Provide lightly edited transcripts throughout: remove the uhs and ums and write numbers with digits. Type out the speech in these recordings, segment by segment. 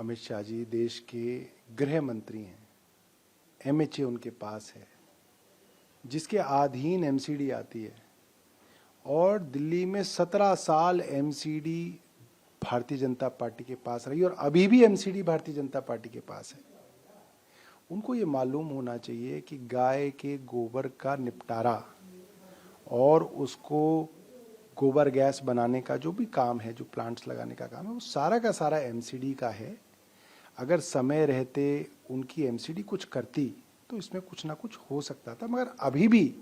अमित शाह जी देश के गृह मंत्री हैं, एमएचए उनके पास है, जिसके अधीन एमसीडी आती है, और दिल्ली में 17 साल एमसीडी भारतीय जनता पार्टी के पास रही और अभी भी एमसीडी भारतीय जनता पार्टी के पास है। उनको ये मालूम होना चाहिए कि गाय के गोबर का निपटारा और उसको गोबर गैस बनाने का जो भी काम है, जो प्लांट्स लगाने का काम है, वो सारा का सारा एमसीडी का है। अगर समय रहते उनकी एमसीडी कुछ करती तो इसमें कुछ ना कुछ हो सकता था, मगर अभी भी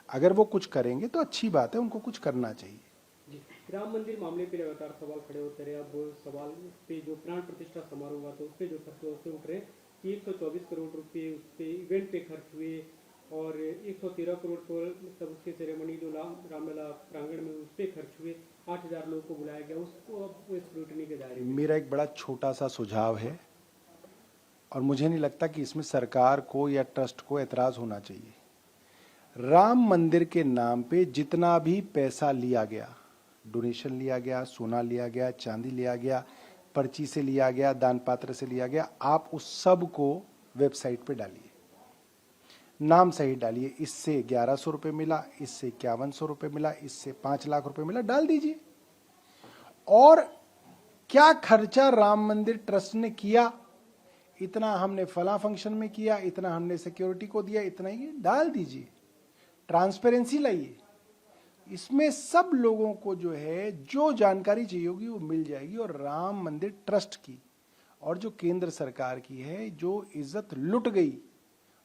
अगर वो कुछ करेंगे तो अच्छी बात है, उनको कुछ करना चाहिए। राम मंदिर मामले पे लगातार सवाल खड़े होते रहे। अब सवाल पे जो प्राण प्रतिष्ठा समारोह हुआ तो उस पे जो खर्चे उठ रहे कि 124 करोड़ रुपए उस पे इवेंट पे खर्च हुए और 113 करोड़ तो मतलब उसके सेरेमनी जो रामलला प्रांगण में उस पे खर्च हुए। 8000 लोगों को बुलाया गया, उसको अब वो स्क्रूटनी के दायरे में। मेरा एक बड़ा छोटा सा सुझाव है और मुझे नहीं लगता कि इसमें सरकार को या ट्रस्ट को एतराज होना चाहिए। राम मंदिर के नाम पे जितना भी पैसा लिया गया, डोनेशन लिया गया, सोना लिया गया, चांदी लिया गया, पर्ची से लिया गया, दान पात्र से लिया गया, आप उस सब को वेबसाइट पे डालिए, नाम सही डालिए। इससे 1100 रुपये मिला, इससे 5100 रुपये मिला, इससे 5 लाख रुपए मिला, डाल दीजिए। और क्या खर्चा राम मंदिर ट्रस्ट ने किया, इतना हमने फला फंक्शन में किया, इतना हमने सिक्योरिटी को दिया, इतना ही डाल दीजिए। ट्रांसपेरेंसी लाइए, इसमें सब लोगों को जो है जो जानकारी चाहिए होगी वो मिल जाएगी। और राम मंदिर ट्रस्ट की और जो केंद्र सरकार की है जो इज्जत लुट गई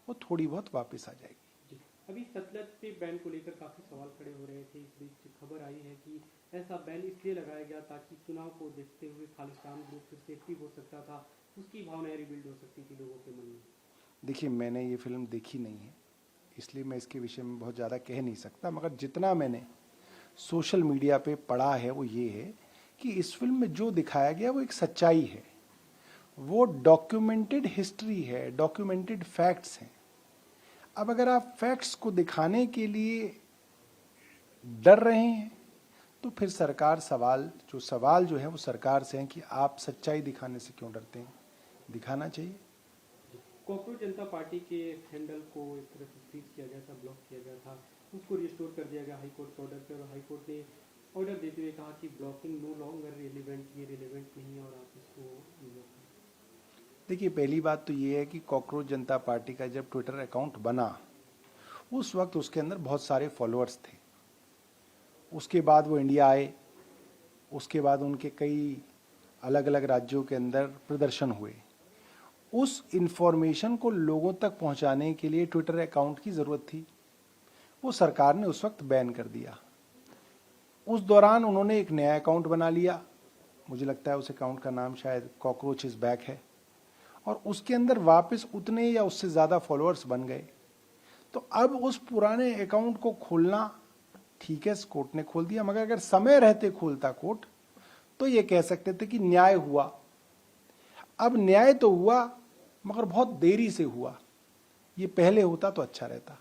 वो थोड़ी बहुत वापस आ जाएगी। अभी सतलज पे बैन को लेकर काफी सवाल खड़े हो रहे थे। इस बीच खबर आई है कि ऐसा बैन इसलिए लगाया गया ताकि चुनाव को देखते हुए खालिस्तान ग्रुप फिर से एक्टिव हो सकता था, उसकी भावनाएं रिबिल्ड हो सकती थी लोगों के मन में। देखिए, मैंने ये फिल्म देखी नहीं है, इसलिए मैं इसके विषय में बहुत ज़्यादा कह नहीं सकता, मगर जितना मैंने सोशल मीडिया पे पढ़ा है वो ये है कि इस फिल्म में जो दिखाया गया वो एक सच्चाई है, वो डॉक्यूमेंटेड हिस्ट्री है, डॉक्यूमेंटेड फैक्ट्स हैं। अब अगर आप फैक्ट्स को दिखाने के लिए डर रहे हैं तो फिर सरकार सवाल जो है वो सरकार से है कि आप सच्चाई दिखाने से क्यों डरते हैं, दिखाना चाहिए। कॉकरोच जनता पार्टी के हैंडल को एक तरह से फ्रीज किया गया था, ब्लॉक किया गया था, उसको रिस्टोर कर दिया गया हाईकोर्ट के ऑर्डर पर, और हाईकोर्ट ने ऑर्डर देते हुए कहा कि ब्लॉकिंग नो लॉन्गर रिलेवेंट, ये रिलेवेंट नहीं है और आप इसको अनब्लॉक करें। देखिए, पहली बात तो ये है कि कॉकरोच जनता पार्टी का जब ट्विटर अकाउंट बना उस वक्त उसके अंदर बहुत सारे फॉलोअर्स थे। उसके बाद वो इंडिया आए, उसके बाद उनके कई अलग अलग राज्यों के अंदर प्रदर्शन हुए। उस इंफॉर्मेशन को लोगों तक पहुंचाने के लिए ट्विटर अकाउंट की जरूरत थी, वो सरकार ने उस वक्त बैन कर दिया। उस दौरान उन्होंने एक नया अकाउंट बना लिया, मुझे लगता है उस अकाउंट का नाम शायद कॉकरोच इज बैक है, और उसके अंदर वापस उतने या उससे ज्यादा फॉलोअर्स बन गए। तो अब उस पुराने अकाउंट को खोलना ठीक है, कोर्ट ने खोल दिया, मगर अगर समय रहते खोलता कोर्ट तो ये कह सकते थे कि न्याय हुआ। अब न्याय तो हुआ मगर बहुत देरी से हुआ, ये पहले होता तो अच्छा रहता।